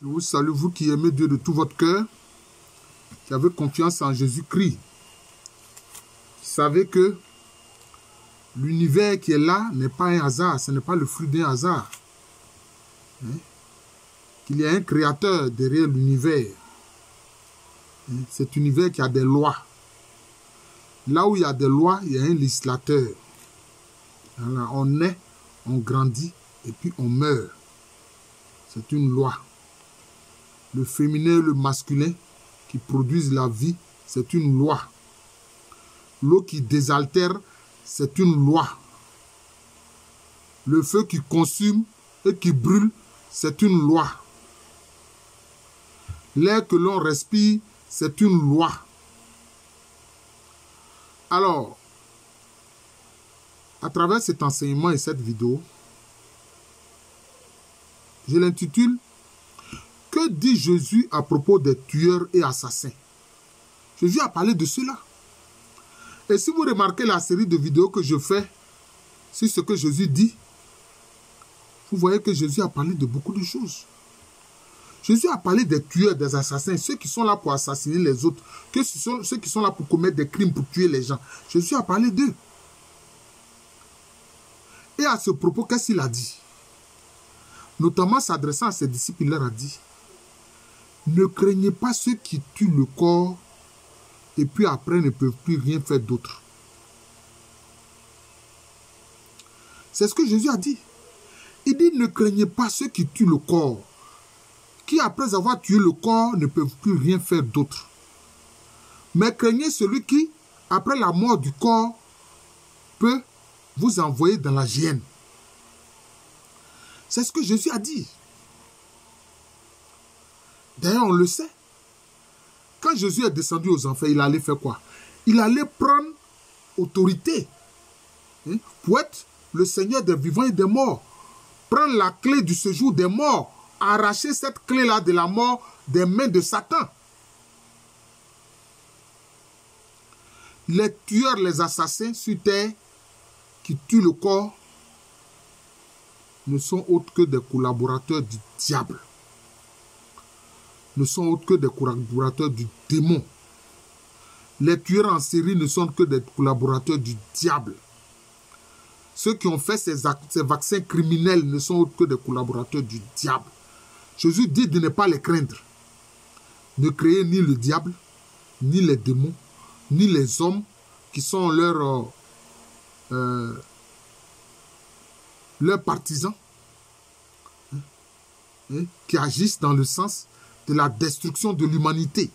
Je vous salue, vous qui aimez Dieu de tout votre cœur, qui avez confiance en Jésus-Christ. Vous savez que l'univers qui est là n'est pas un hasard, ce n'est pas le fruit d'un hasard. Qu'il y a un créateur derrière l'univers. Cet univers qui a des lois. Là où il y a des lois, il y a un législateur. Alors, on naît, on grandit et puis on meurt. C'est une loi. Le féminin et le masculin qui produisent la vie, c'est une loi. L'eau qui désaltère, c'est une loi. Le feu qui consume et qui brûle, c'est une loi. L'air que l'on respire, c'est une loi. Alors, à travers cet enseignement et cette vidéo, je l'intitule « Que dit Jésus à propos des tueurs et assassins ?» Jésus a parlé de cela. Et si vous remarquez la série de vidéos que je fais sur ce que Jésus dit, vous voyez que Jésus a parlé de beaucoup de choses. Jésus a parlé des tueurs, des assassins, ceux qui sont là pour assassiner les autres, que ce sont ceux qui sont là pour commettre des crimes, pour tuer les gens. Jésus a parlé d'eux. Et à ce propos, qu'est-ce qu'il a dit? Notamment s'adressant à ses disciples, il leur a dit: ne craignez pas ceux qui tuent le corps et puis après ne peuvent plus rien faire d'autre. C'est ce que Jésus a dit. Il dit: ne craignez pas ceux qui tuent le corps, qui après avoir tué le corps ne peuvent plus rien faire d'autre. Mais craignez celui qui, après la mort du corps, peut vous envoyer dans la géhenne. C'est ce que Jésus a dit. D'ailleurs, on le sait. Quand Jésus est descendu aux enfers, il allait faire quoi? Il allait prendre autorité pour être le Seigneur des vivants et des morts. Prendre la clé du séjour des morts. Arracher cette clé-là de la mort des mains de Satan. Les tueurs, les assassins sur terre qui tuent le corps ne sont autres que des collaborateurs du diable. Ne sont autres que des collaborateurs du démon. Les tueurs en série ne sont que des collaborateurs du diable. Ceux qui ont fait ces vaccins criminels ne sont autres que des collaborateurs du diable. Jésus dit de ne pas les craindre. Ne craignez ni le diable, ni les démons, ni les hommes qui sont leurs partisans, qui agissent dans le sens de la destruction de l'humanité.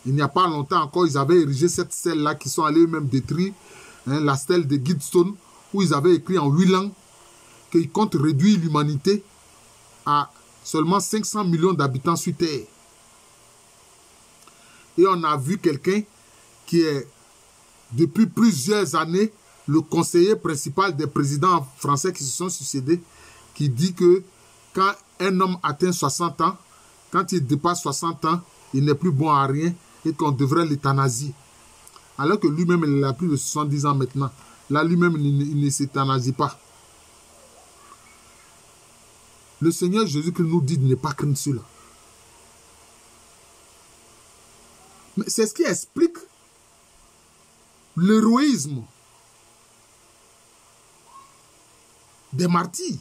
Il n'y a pas longtemps encore, ils avaient érigé cette stèle-là qui sont allés eux-mêmes détruire, la stèle de Gidstone, où ils avaient écrit en 8 langues qu'ils comptent réduire l'humanité à seulement 500 millions d'habitants sur Terre. Et on a vu quelqu'un qui est, depuis plusieurs années, le conseiller principal des présidents français qui se sont succédés, qui dit que quand un homme atteint 60 ans, quand il dépasse 60 ans, il n'est plus bon à rien et qu'on devrait l'euthanasier. Alors que lui-même, il a plus de 70 ans maintenant. Là, lui-même, il ne s'euthanasie pas. Le Seigneur Jésus-Christ nous dit de ne pas craindre cela. Mais c'est ce qui explique l'héroïsme des martyrs.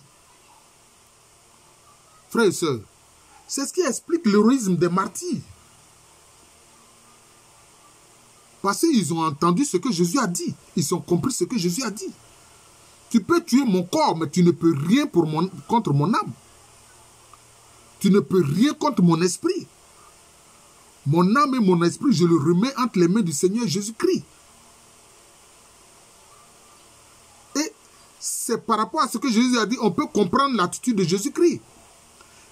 Frères et sœurs, c'est ce qui explique l'héroïsme des martyrs. Parce qu'ils ont entendu ce que Jésus a dit. Ils ont compris ce que Jésus a dit. Tu peux tuer mon corps, mais tu ne peux rien contre mon âme. Tu ne peux rien contre mon esprit. Mon âme et mon esprit, je le remets entre les mains du Seigneur Jésus-Christ. Et c'est par rapport à ce que Jésus a dit, on peut comprendre l'attitude de Jésus-Christ.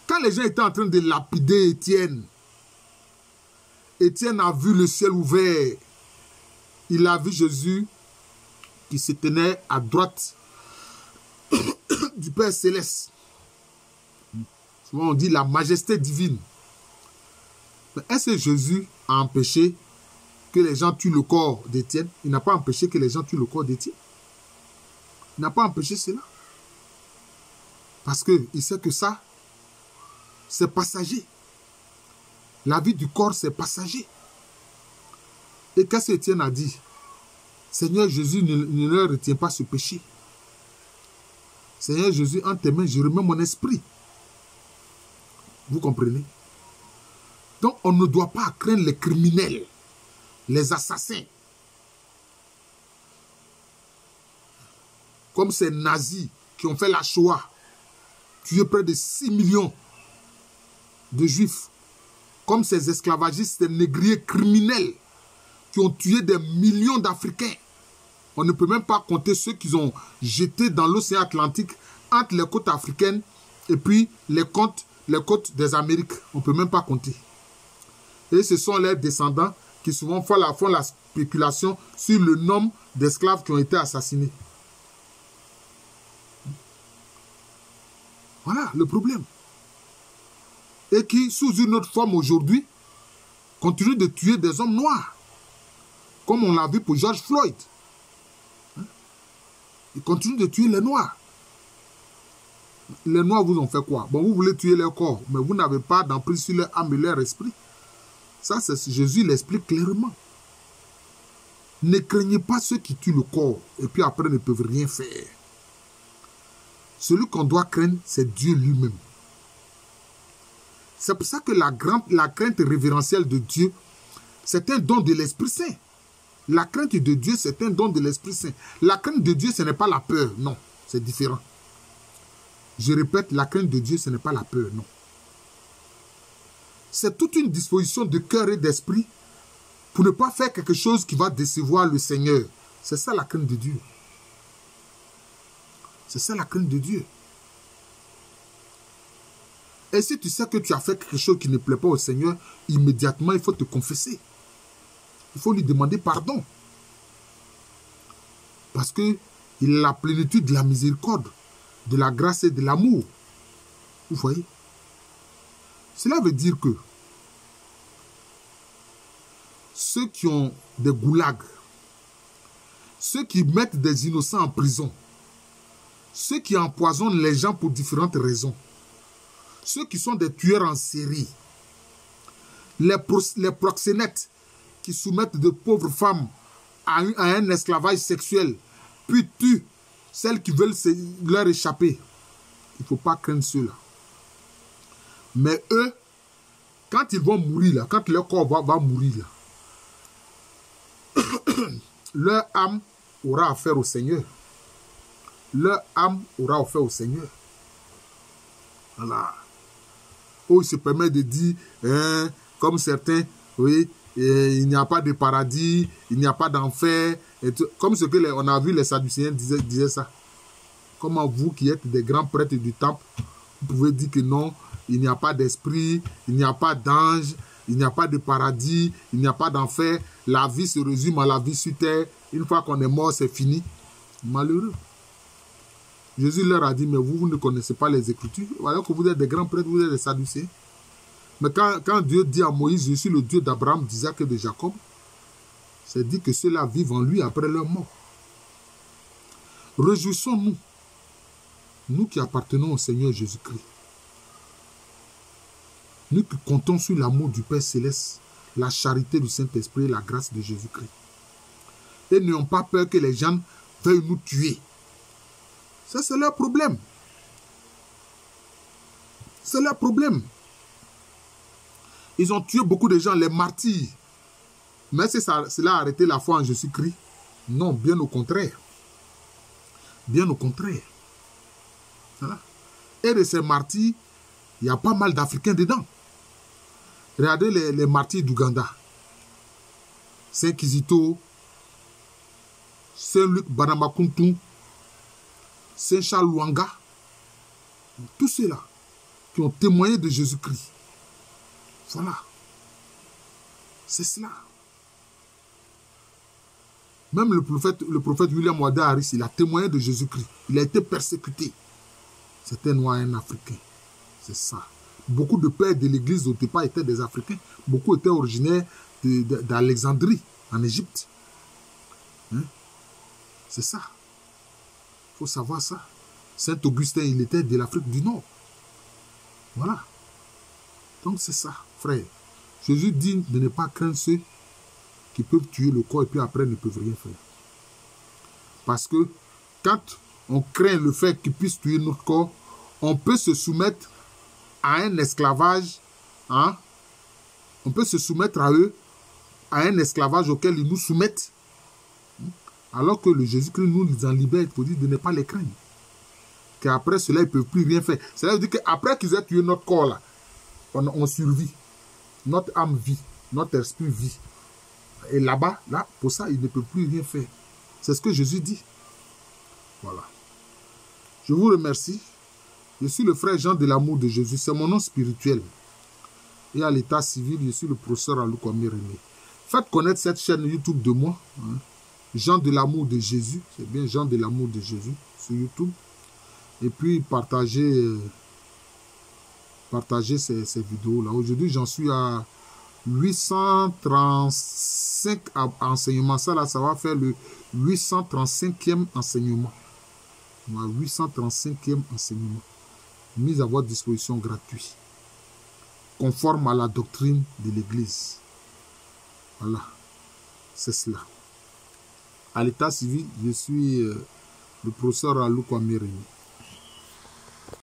Quand les gens étaient en train de lapider Étienne, Étienne a vu le ciel ouvert. Il a vu Jésus qui se tenait à droite du Père Céleste. Souvent on dit la majesté divine. Mais est-ce que Jésus a empêché que les gens tuent le corps d'Étienne? Il n'a pas empêché que les gens tuent le corps d'Étienne. Il n'a pas empêché cela. Parce qu'il sait que ça, c'est passager. La vie du corps, c'est passager. Et qu'est-ce qu'Étienne a dit? Seigneur Jésus, ne leur retiens pas ce péché. Seigneur Jésus, en tes mains, je remets mon esprit. Vous comprenez? Donc, on ne doit pas craindre les criminels, les assassins. Comme ces nazis qui ont fait la Shoah, tué près de 6 millions de juifs. Comme ces esclavagistes, ces négriers criminels qui ont tué des millions d'Africains. On ne peut même pas compter ceux qu'ils ont jetés dans l'océan Atlantique entre les côtes africaines et puis les côtes des Amériques. On ne peut même pas compter. Et ce sont leurs descendants qui souvent font la spéculation sur le nombre d'esclaves qui ont été assassinés. Voilà le problème. Et qui, sous une autre forme aujourd'hui, continue de tuer des hommes noirs. Comme on l'a vu pour George Floyd. Ils continuent de tuer les noirs. Les noirs vous ont fait quoi? Bon, vous voulez tuer leur corps, mais vous n'avez pas d'emprise sur leur âme et leur esprit. Ça, Jésus l'explique clairement. Ne craignez pas ceux qui tuent le corps et puis après ne peuvent rien faire. Celui qu'on doit craindre, c'est Dieu lui-même. C'est pour ça que la crainte révérentielle de Dieu, c'est un don de l'Esprit Saint. La crainte de Dieu, c'est un don de l'Esprit Saint. La crainte de Dieu, ce n'est pas la peur. Non, c'est différent. Je répète, la crainte de Dieu, ce n'est pas la peur. Non. C'est toute une disposition de cœur et d'esprit pour ne pas faire quelque chose qui va décevoir le Seigneur. C'est ça la crainte de Dieu. C'est ça la crainte de Dieu. Et si tu sais que tu as fait quelque chose qui ne plaît pas au Seigneur, immédiatement, il faut te confesser. Il faut lui demander pardon. Parce qu'il a la plénitude de la miséricorde, de la grâce et de l'amour. Vous voyez? Cela veut dire que ceux qui ont des goulags, ceux qui mettent des innocents en prison, ceux qui empoisonnent les gens pour différentes raisons, ceux qui sont des tueurs en série, les proxénètes qui soumettent de pauvres femmes à un esclavage sexuel, puis tuent celles qui veulent leur échapper. Il ne faut pas craindre ceux-là. Mais eux, quand ils vont mourir, là, quand leur corps va mourir, là, leur âme aura affaire au Seigneur. Leur âme aura affaire au Seigneur. Voilà. Oh, il se permet de dire, comme certains, oui, il n'y a pas de paradis, il n'y a pas d'enfer. Comme ce que on a vu les Sadducéens disaient ça. Comment vous qui êtes des grands prêtres du temple, vous pouvez dire que non, il n'y a pas d'esprit, il n'y a pas d'ange, il n'y a pas de paradis, il n'y a pas d'enfer. La vie se résume à la vie sur terre. Une fois qu'on est mort, c'est fini. Malheureux. Jésus leur a dit, mais vous ne connaissez pas les Écritures. Alors que vous êtes des grands prêtres, vous êtes des Sadducéens. Mais quand Dieu dit à Moïse, je suis le Dieu d'Abraham, d'Isaac et de Jacob, c'est dit que ceux-là vivent en lui après leur mort. Réjouissons-nous, nous qui appartenons au Seigneur Jésus-Christ. Nous qui comptons sur l'amour du Père Céleste, la charité du Saint-Esprit et la grâce de Jésus-Christ. Et n'ayons pas peur que les gens veuillent nous tuer. Ça, c'est leur problème. C'est leur problème. Ils ont tué beaucoup de gens, les martyrs. Mais cela a arrêté la foi en Jésus-Christ? Non, bien au contraire. Bien au contraire. Voilà. Et de ces martyrs, il y a pas mal d'Africains dedans. Regardez les martyrs d'Ouganda. Saint Kizito, Saint Luc Banamakuntu, Saint Charles Lwanga. Tous ceux-là qui ont témoigné de Jésus-Christ. Voilà. C'est cela. Même le prophète William Wada Harris, il a témoigné de Jésus-Christ. Il a été persécuté. C'était noir, un Africain. C'est ça. Beaucoup de pères de l'église au départ étaient des Africains. Beaucoup étaient originaires d'Alexandrie, en Égypte. Hein? C'est ça. Il faut savoir ça. Saint Augustin, il était de l'Afrique du Nord. Voilà. Donc c'est ça, frère. Jésus dit de ne pas craindre ceux qui peuvent tuer le corps et puis après ne peuvent rien faire. Parce que quand on craint le fait qu'ils puissent tuer notre corps, on peut se soumettre à un esclavage, hein? On peut se soumettre à eux, à un esclavage auquel ils nous soumettent, alors que le Jésus-Christ nous en libère pour dire de ne pas les craindre. Qu'après cela, ils ne peuvent plus rien faire. Cela veut dire qu'après qu'ils aient tué notre corps, là, on survit. Notre âme vit, notre esprit vit. Et là-bas, là, pour ça, ils ne peuvent plus rien faire. C'est ce que Jésus dit. Voilà. Je vous remercie. Je suis le frère Jean de l'amour de Jésus. C'est mon nom spirituel. Et à l'état civil, je suis le professeur Aloukwame René. Faites connaître cette chaîne YouTube de moi. Hein. Jean de l'amour de Jésus. C'est bien Jean de l'amour de Jésus sur YouTube. Et puis partagez ces vidéos-là. Aujourd'hui, j'en suis à 835 enseignements. Ça, là, ça va faire le 835e enseignement. 835e enseignement. Mis à votre disposition gratuit. Conforme à la doctrine de l'Église. Voilà. C'est cela. À l'état civil, je suis le professeur Aloukwame René.